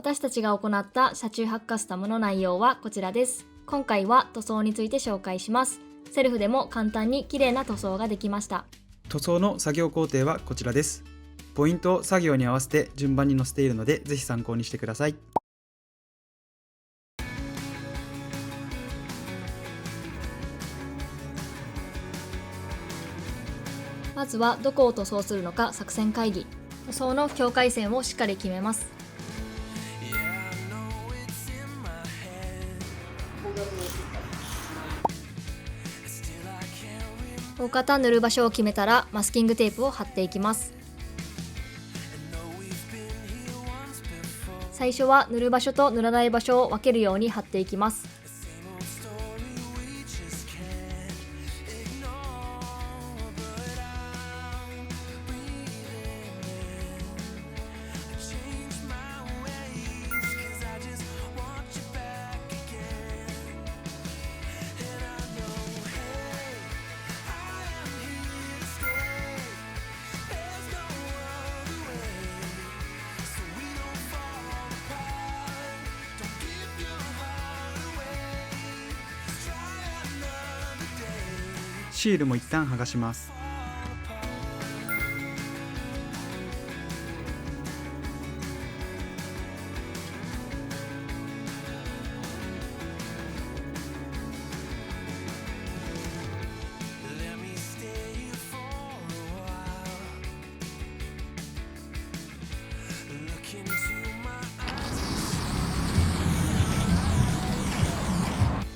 私たちが行った車中泊カスタムの内容はこちらです。今回は塗装について紹介します。セルフでも簡単に綺麗な塗装ができました。塗装の作業工程はこちらです。ポイントを作業に合わせて順番に載せているので、ぜひ参考にしてください。まずはどこを塗装するのか作戦会議。塗装の境界線をしっかり決めます。大方塗る場所を決めたらマスキングテープを貼っていきます。最初は塗る場所と塗らない場所を分けるように貼っていきます。シールも一旦剥がします。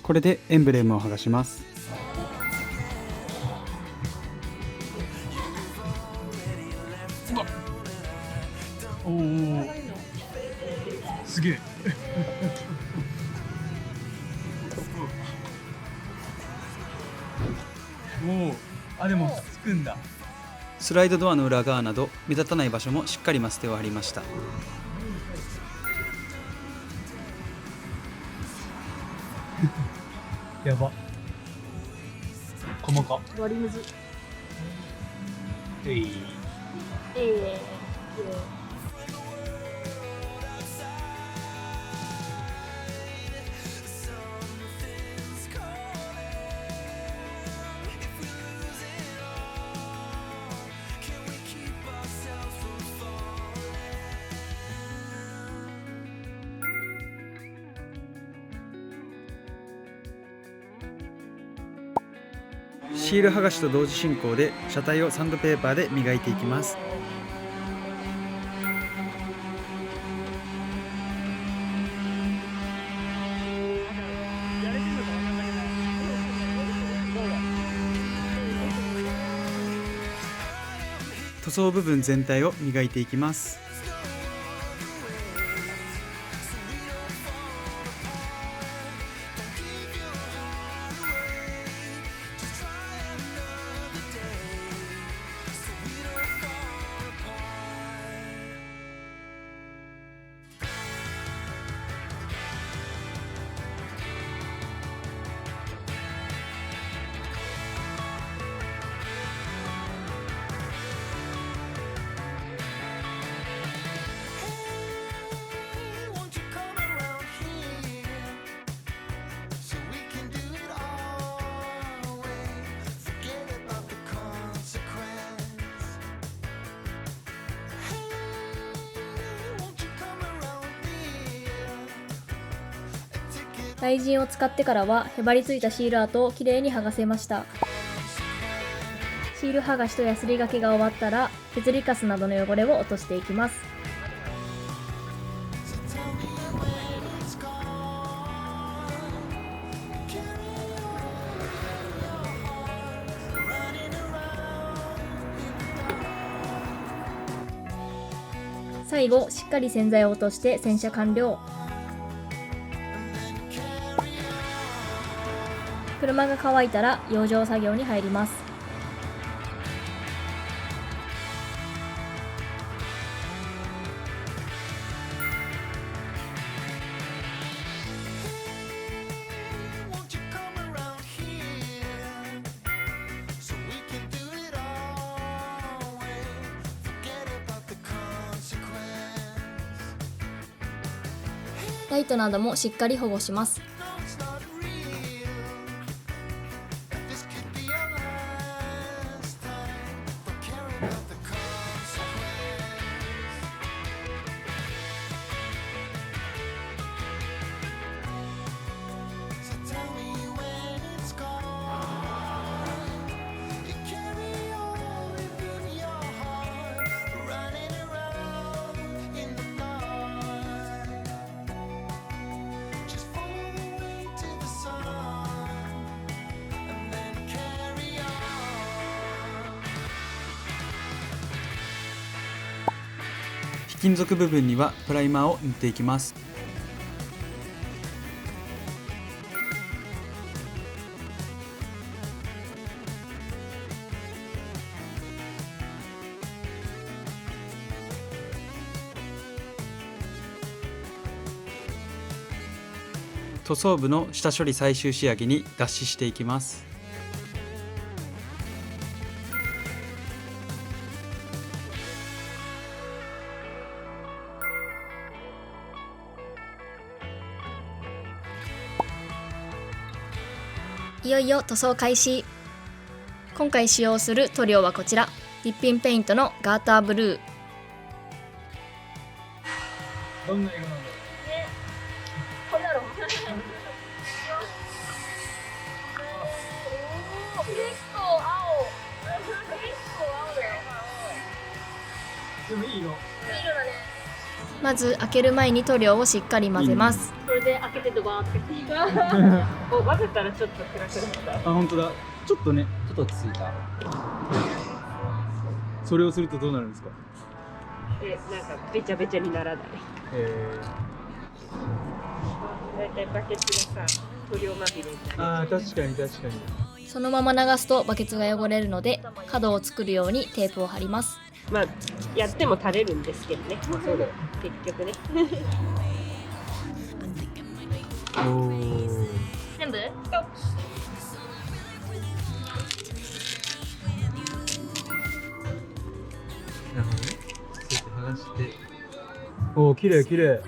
これでエンブレムを剥がします。おお、すげえおお、でもつくんだ。スライドドアの裏側など目立たない場所もしっかりマステを貼りました。やば、細か割りむず。シール剥がしと同時進行で車体をサンドペーパーで磨いていきます。塗装部分全体を磨いていきます。雷神を使ってからはへばりついたシールアートをきれいに剥がせました。シール剥がしとヤスリがけが終わったら削りカスなどの汚れを落としていきます。最後しっかり洗剤を落として洗車完了。車が乾いたら養生作業に入ります。ライトなどもしっかり保護します。非金属部分にはプライマーを塗っていきます。塗装部の下処理最終仕上げに脱脂していきます。いよいよ塗装開始。今回使用する塗料はこちら、リッピンペイントのガーターブルー。どんな色なの？これだろう。でもいい色。まず開ける前に塗料をしっかり混ぜます。これで開けてドバーってこう混ぜたらちょっと暗くなった。あ、本当だ。ちょっとね、ちょっと落ち着いた。それをするとどうなるんですか？で、なんかべちゃべちゃにならない。だいたいバケツがさ、塗料まみれになる。ああ、確かに確かに。そのまま流すとバケツが汚れるので、角を作るようにテープを貼ります。まあ、やっても垂れるんですけどね。そうだよ。結局ね。おお。全部？なるほどね。そうやって剥がして。おお、綺麗綺麗。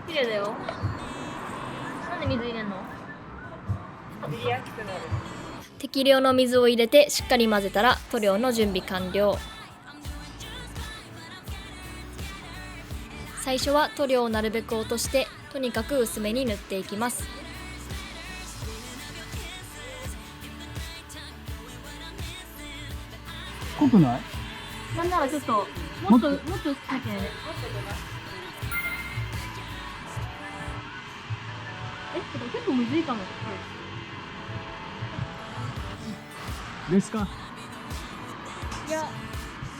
綺麗だよ。なんで水入れんの？塗りやすくなる。適量の水を入れてしっかり混ぜたら塗料の準備完了。最初は塗料をなるべく落としてとにかく薄めに塗っていきます。濃くない？なんならちょっともっと薄くてね。結構むずいかも。ですか？いや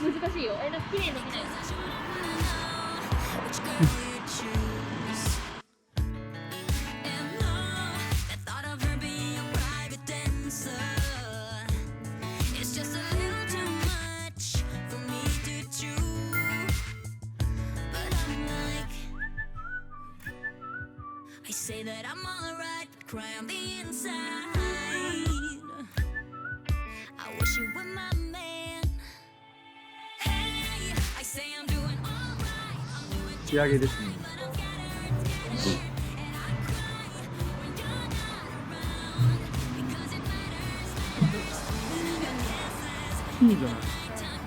難しいよ。なんか綺麗にできない。Say that I'm alright, cry on the inside. I wish you were my man. Hey, I say I'm doing alright. 仕上げですね。いいじゃない。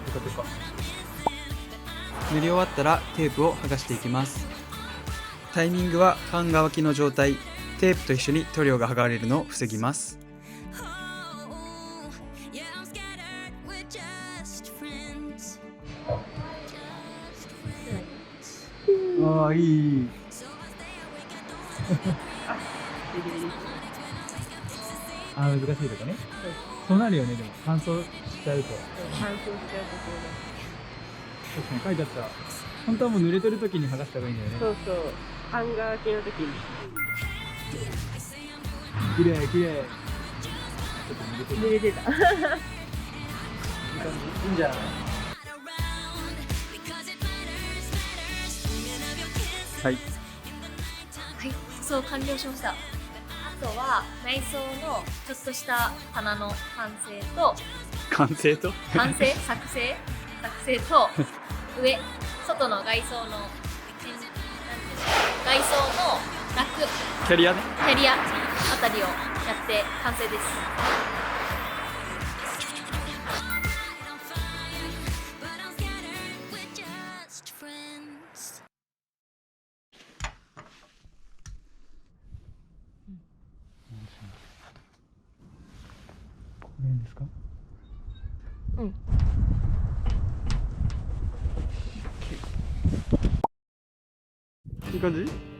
テカテカ。塗り終わったらテープを剥がしていきます。タイミングは半乾きの状態、テープと一緒に塗料が剥がれるのを防ぎます。ああ、いい。あ、難しいとかね。そうなるよね、でも乾燥しちゃうと。乾燥しちゃうとこ確かに書いてあった。本当はもう濡れてる時に剥がした方がいいんだよね。ろ。そうそう。半乾きの時に。綺麗綺麗。ちょっと濡れてる。濡れてた。いいんじゃない？はい。はい、塗装完了しました。あとは内装のちょっとした棚の完成と完成と作成と上外の外装のなんていう外装のラック、キャリアね。キャリアあたりをやって完成です。but I'm scattered with just friends. これですか？うん。いい感じ？